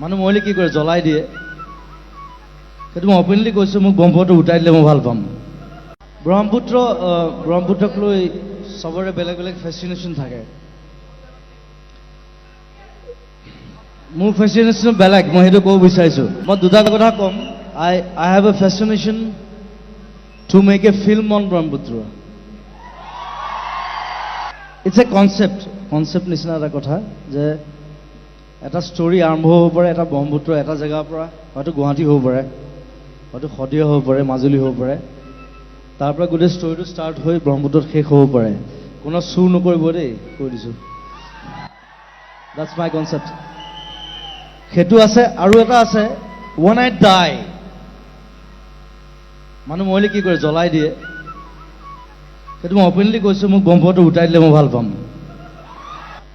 মানুহ মৰিলে কি কৰে জ্বলাই দিয়ে সেইটো মই অপেনলি কৈছোঁ মোক ব্ৰহ্মপুত্ৰ উঠাই দিলে মই ভাল পাম ব্ৰহ্মপুত্ৰক লৈ সবৰে বেলেগ বেলেগ ফেচিনেশ্যন থাকে মোৰ ফেচিনেশ্যন বেলেগ মই সেইটো ক'ব বিচাৰিছোঁ মই দুটা কথা ক'ম I have a fascination to make a film on Brahmaputra it's a concept নিচিনা এটা কথা যে এটা ষ্টৰী আৰম্ভ হ'ব পাৰে এটা ব্ৰহ্মপুত্ৰ এটা জেগাৰ পৰা হয়তো গুৱাহাটী হ'ব পাৰে হয়তো শদিয়া হ'ব পাৰে মাজুলী হ'ব পাৰে তাৰ পৰা গোটেই ষ্টৰীটো ষ্টাৰ্ট হৈ ব্ৰহ্মপুত্ৰত শেষ হ'ব পাৰে কোনো চুৰ নকৰিব দেই কৈ দিছোঁ that's my concept সেইটো আছে আৰু এটা আছে when I die মানুহ মৰিলে কি কৰে জ্বলাই দিয়ে সেইটো মই অপেনলি কৈছোঁ মোক ব্ৰহ্মপুত্ৰ উঠাই দিলে মই ভাল পাম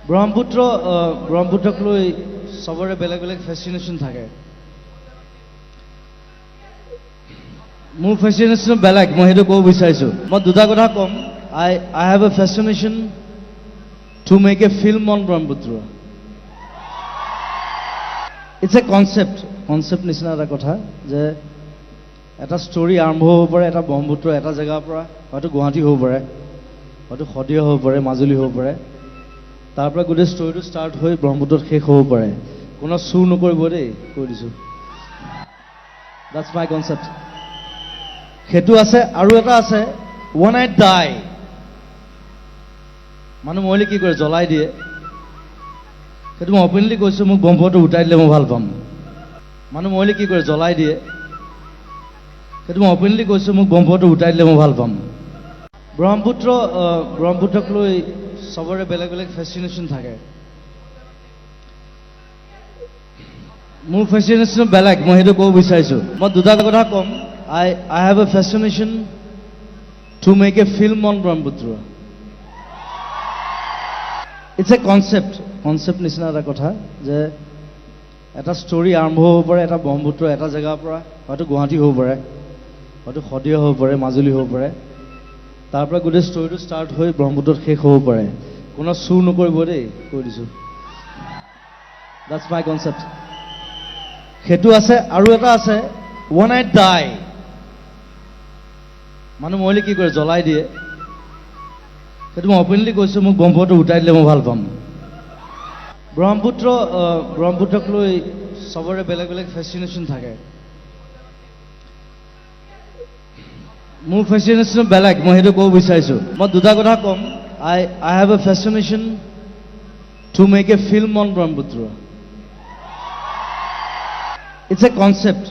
ব্ৰহ্মপুত্ৰক লৈ সবৰে বেলেগ বেলেগ ফেচিনেশ্যন থাকে মোৰ ফেচিনেশ্যন বেলেগ মই সেইটো ক'ব বিচাৰিছোঁ মই দুটা কথা ক'ম I have a fascination to make a film on Brahmaputra it's a concept নিচিনা এটা কথা যে এটা ষ্টৰী আৰম্ভ হ'ব পাৰে এটা ব্ৰহ্মপুত্ৰ এটা জেগাৰ পৰা হয়তো গুৱাহাটী হ'ব পাৰে হয়তো শদিয়া হ'ব পাৰে মাজুলী হ'ব পাৰে তাৰ পৰা গোটেই ষ্টৰীটো ষ্টাৰ্ট হৈ ব্ৰহ্মপুত্ৰত শেষ হ'ব পাৰে কোনো চুৰ নকৰিব দেই কৈ দিছোঁ that's my concept সেইটো আছে আৰু এটা আছে when I die মানুহ মৰিলে কি কৰে জ্বলাই দিয়ে সেইটো মই অপেনলি কৈছোঁ মোক ব্ৰহ্মপুত্ৰ উঠাই দিলে মই ভাল পাম মানুহ মৰিলে কি কৰে জ্বলাই দিয়ে সেইটো মই অপেনলি কৈছোঁ মোক ব্ৰহ্মপুত্ৰ উঠাই দিলে মই ভাল পাম ব্ৰহ্মপুত্ৰক লৈ সবৰে বেলেগ বেলেগ ফেচিনেশ্যন থাকে মোৰ ফেচিনেশ্যন বেলেগ মই সেইটো ক'ব বিচাৰিছোঁ মই দুটা কথা ক'ম I have a fascination to make a film on Brahmaputra it's a concept নিচিনা এটা কথা যে এটা ষ্টৰী আৰম্ভ হ'ব পাৰে এটা ব্ৰহ্মপুত্ৰ এটা জেগাৰ পৰা হয়তো গুৱাহাটী হ'ব পাৰে হয়তো শদিয়া হ'ব পাৰে মাজুলী হ'ব পাৰে তাৰ পৰা গোটেই ষ্টৰীটো ষ্টাৰ্ট হৈ ব্ৰহ্মপুত্ৰত শেষ হ'ব পাৰে কোনো চুৰ নকৰিব দেই কৈ দিছোঁ that's my concept সেইটো আছে আৰু এটা আছে when I die মানুহ মৰিলে কি কৰে জ্বলাই দিয়ে সেইটো মই অপেনলি কৈছোঁ মোক ব্ৰহ্মপুত্ৰ উঠাই দিলে মই ভাল পাম ব্ৰহ্মপুত্ৰক লৈ সবৰে বেলেগ বেলেগ ফেচিনেশ্যন থাকে মোৰ ফেচিনেশ্যন বেলেগ মই সেইটো ক'ব বিচাৰিছোঁ মই দুটা কথা ক'ম I have a fascination to make a film on Brahmaputra it's a concept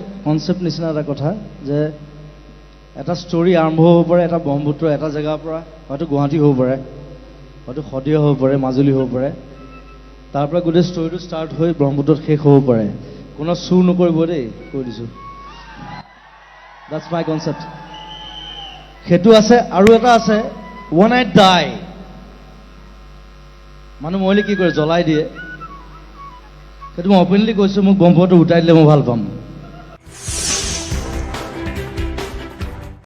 নিচিনা এটা কথা যে এটা ষ্টৰী আৰম্ভ হ'ব পাৰে এটা ব্ৰহ্মপুত্ৰ এটা জেগাৰ পৰা হয়তো গুৱাহাটী হ'ব পাৰে হয়তো শদিয়া হ'ব পাৰে মাজুলী হ'ব পাৰে তাৰ পৰা গোটেই ষ্টৰীটো ষ্টাৰ্ট হৈ ব্ৰহ্মপুত্ৰত শেষ হ'ব পাৰে কোনো চুৰ নকৰিব দেই কৈ দিছোঁ that's my concept সেইটো আছে আৰু এটা আছে when I die মানুহ মৰিলে কি কৰে জ্বলাই দিয়ে সেইটো মই অপেনলি কৈছোঁ মোক ব্ৰহ্মপুত্ৰ উঠাই দিলে মই ভাল পাম